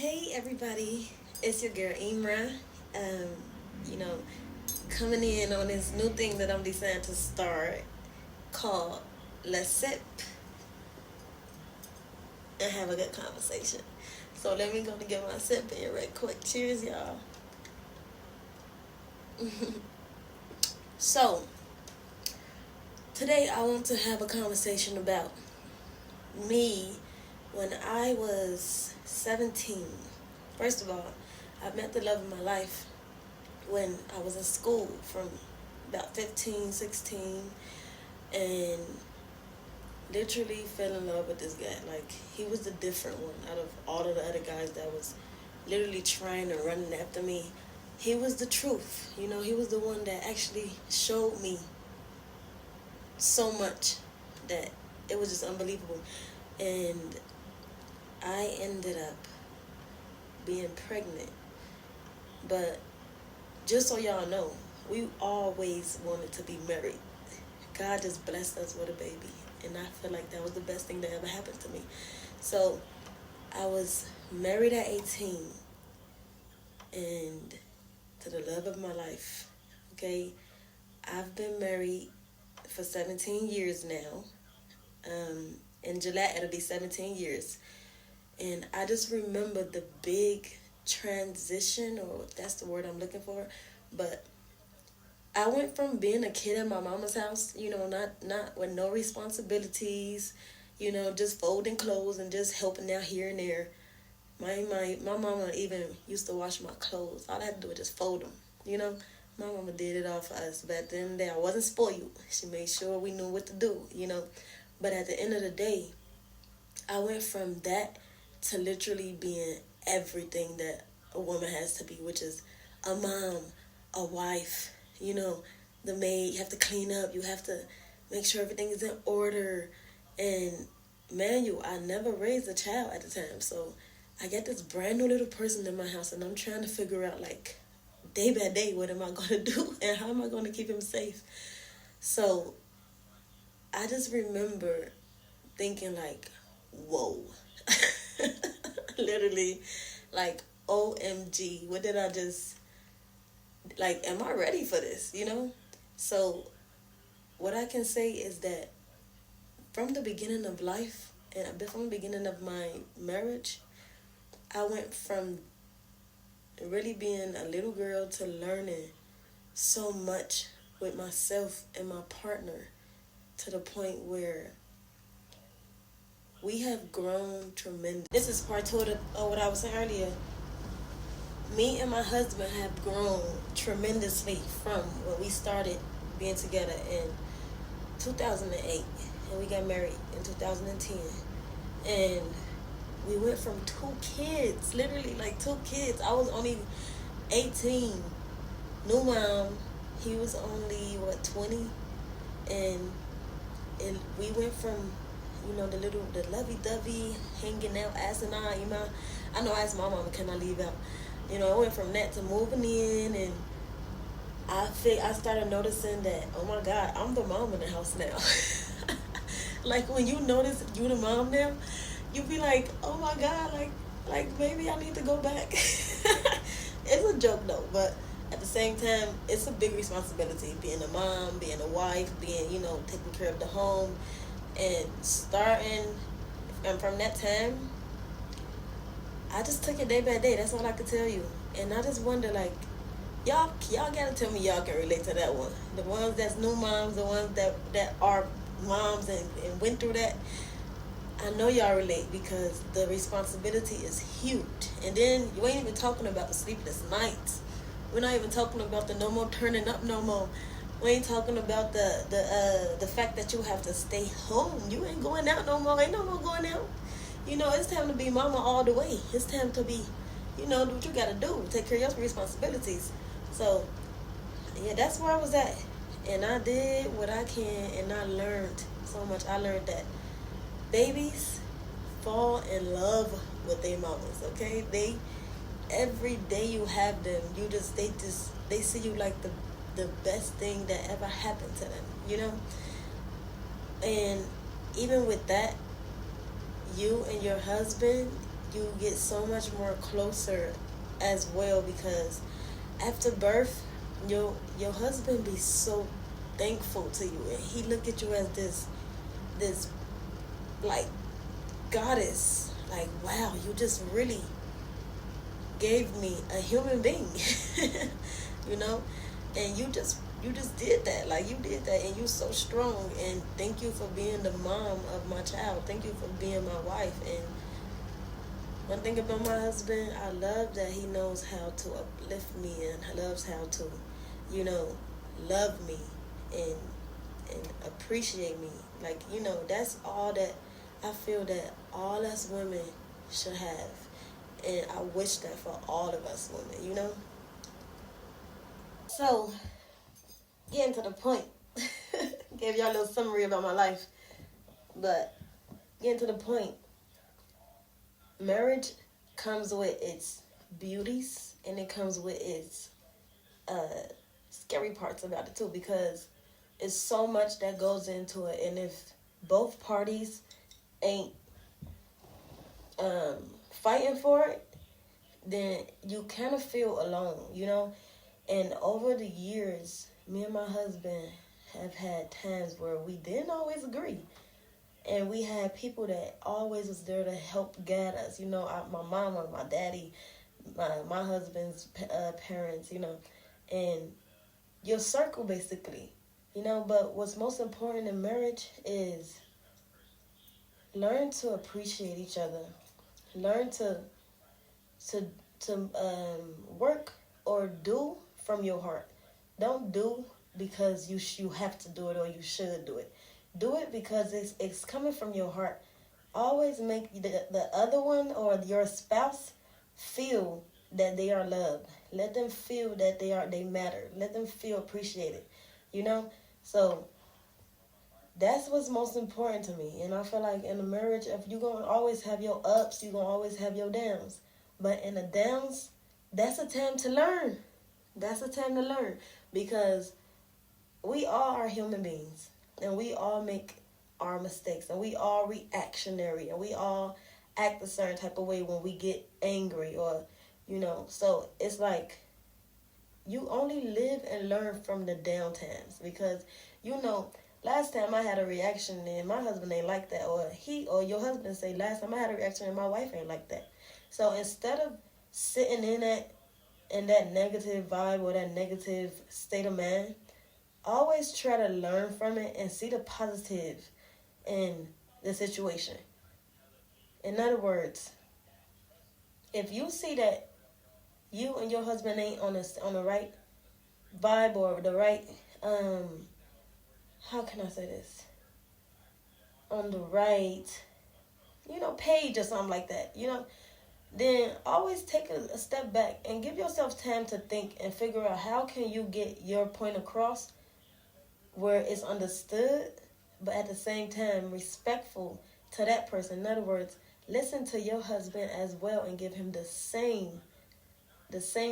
Hey everybody, it's your girl Imra. Um, you know, coming in on this new thing that I'm deciding to start called Let's Sip and have a good conversation. So let me go to get my sip in right quick. Cheers, y'all. So today I want to have a conversation about me when I was 17. First of all, I met the love of my life when I was in school from about 15, 16, and literally fell in love with this guy. Like, he was the different one out of all of the other guys that was literally trying and running after me. He was the truth. He was the one that actually showed me so much that it was just unbelievable. And I ended up being pregnant. But just so y'all know, we always wanted to be married. God just blessed us with a baby. And I feel like that was the best thing that ever happened to me. So I was married at 18 and to the love of my life. Okay. I've been married for 17 years now. In July, it'll be 17 years. And I just remember the big transition, or if that's the word I'm looking for. But I went from being a kid in my mama's house, not with no responsibilities, just folding clothes and just helping out here and there. My mama even used to wash my clothes. All I had to do was just fold them, you know. My mama did it all for us. But at the end of the day, I wasn't spoiled. She made sure we knew what to do. But at the end of the day, I went from that to literally being everything that a woman has to be, which is a mom, a wife, the maid. You have to clean up. You have to make sure everything is in order. And I never raised a child at the time. So I got this brand new little person in my house, and I'm trying to figure out, like, day by day, what am I going to do and how am I going to keep him safe? So I just remember thinking, like, whoa. Literally, like, OMG, what did I just, like, am I ready for this? So what I can say is that from the beginning of life and from the beginning of my marriage, I went from really being a little girl to learning so much with myself and my partner, to the point where we have grown tremendous. This is part two of what I was saying earlier. Me and my husband have grown tremendously from when we started being together in 2008, and we got married in 2010. And we went from two kids, literally like two kids. I was only 18, new mom. He was only, 20? And we went from, the lovey-dovey, hanging out, asking I know I asked my mama, can I leave out? I went from that to moving in, and I started noticing that, oh my God, I'm the mom in the house now. Like, when you notice you the mom now, you be like, oh my God, like maybe I need to go back. It's a joke though, but at the same time, it's a big responsibility, being a mom, being a wife, being, taking care of the home, and from that time, I just took it day by day. That's all I could tell you. And I just wonder, like, y'all gotta tell me y'all can relate to that one. The ones that's new moms, the ones that are moms and went through that. I know y'all relate, because the responsibility is huge. And then you ain't even talking about the sleepless nights. We're not even talking about the no more turning up no more. We ain't talking about the fact that you have to stay home. You ain't going out no more. Ain't no more going out. It's time to be mama all the way. It's time to be, do what you gotta do. Take care of your responsibilities. So, yeah, that's where I was at. And I did what I can, and I learned so much. I learned that babies fall in love with their mamas, okay? Every day you have them, they see you like the best thing that ever happened to them, And even with that, you and your husband, you get so much more closer as well, because after birth, your husband be so thankful to you, and he look at you as this like goddess. Like, wow, you just really gave me a human being. you know, and you just did that. Like, you did that, and you so strong. And thank you for being the mom of my child. Thank you for being my wife. And one thing about my husband, I love that he knows how to uplift me, and loves how to, you know, love me and appreciate me. Like, that's all that I feel that all us women should have. And I wish that for all of us women. So, getting to the point. Gave y'all a little summary about my life. But getting to the point. Marriage comes with its beauties, and it comes with its scary parts about it too, because it's so much that goes into it. And if both parties ain't fighting for it, then you kind of feel alone. And over the years, me and my husband have had times where we didn't always agree. And we had people that always was there to help guide us. My mama, my daddy, my husband's parents, and your circle basically. But what's most important in marriage is learn to appreciate each other. Learn to work or do from your heart. Don't do because you have to do it or you should do it. Do it because it's coming from your heart. Always make the other one or your spouse feel that they are loved. Let them feel that they matter. Let them feel appreciated. So that's what's most important to me. And I feel like in a marriage, if you're going to always have your ups, you're going to always have your downs. But in the downs, that's a time to learn. That's a time to learn. Because we all are human beings. And we all make our mistakes. And we all reactionary. And we all act a certain type of way when we get angry. Or, So it's like you only live and learn from the down times. Because, last time I had a reaction and my husband ain't like that. Or your husband say, last time I had a reaction and my wife ain't like that. So instead of sitting in that negative vibe or that negative state of mind, always try to learn from it and see the positive in the situation. In other words, if you see that you and your husband ain't on the right vibe or the right how can I say this? On the right, page or something like that, then always take a step back and give yourself time to think and figure out how can you get your point across where it's understood, but at the same time respectful to that person. In other words, listen to your husband as well and give him the same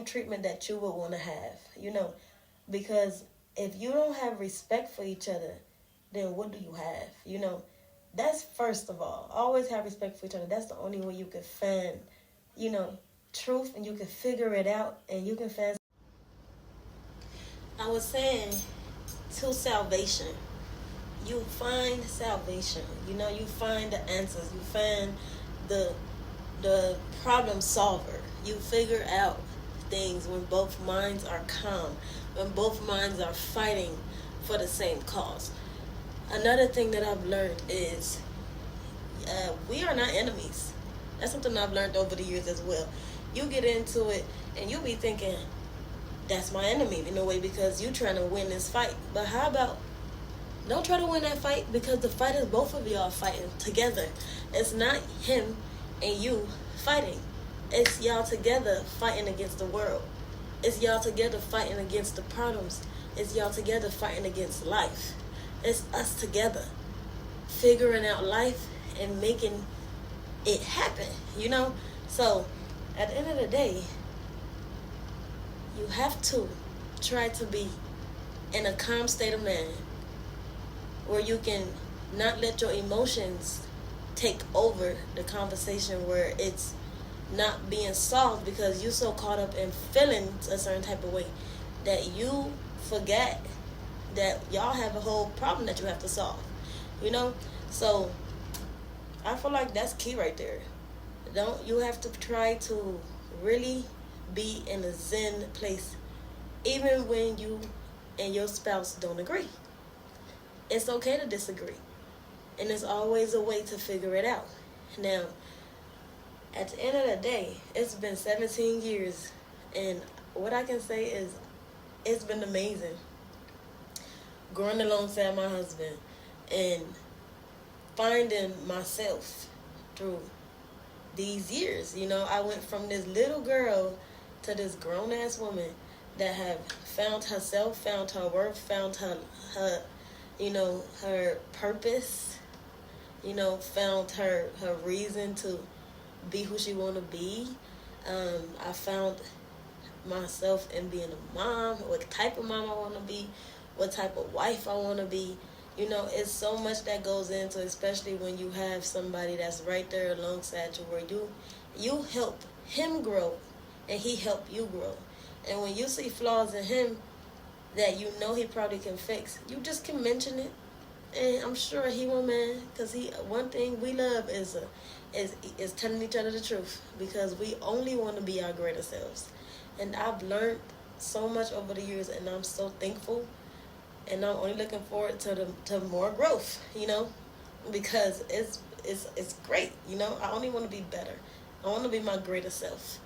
treatment that you would want to have, because if you don't have respect for each other, then what do you have? That's first of all. Always have respect for each other. That's the only way you can find, truth, and you can figure it out, and you can find. I was saying, to salvation. You find salvation. You find the answers. You find the problem solver. You figure out things when both minds are calm, when both minds are fighting for the same cause. Another thing that I've learned is we are not enemies. That's something I've learned over the years as well. You get into it and you be thinking, that's my enemy in a way because you trying to win this fight. But how about don't try to win that fight, because the fight is both of y'all fighting together. It's not him and you fighting. It's y'all together fighting against the world. It's y'all together fighting against the problems. It's y'all together fighting against life. It's us together figuring out life and making it happen, So at the end of the day, you have to try to be in a calm state of mind where you can not let your emotions take over the conversation, where it's not being solved because you so caught up in feeling a certain type of way that you forget that y'all have a whole problem that you have to solve. You know? So I feel like that's key right there. Don't you have to try to really be in a zen place even when you and your spouse don't agree. It's okay to disagree. And there's always a way to figure it out. Now, at the end of the day, it's been 17 years, and what I can say is it's been amazing growing alongside my husband and finding myself through these years. You know, I went from this little girl to this grown ass woman that have found herself, found her worth, found her her purpose, found her reason to be who she want to be. I found myself in being a mom, what type of mom I want to be, what type of wife I want to be. It's so much that goes into, especially when you have somebody that's right there alongside you, where you help him grow and he help you grow. And when you see flaws in him that you know he probably can fix, you just can mention it, and I'm sure he won't mind. Because one thing we love is telling each other the truth, because we only want to be our greater selves. And I've learned so much over the years, and I'm so thankful. And I'm only looking forward to more growth, because it's great, I only want to be better. I want to be my greater self,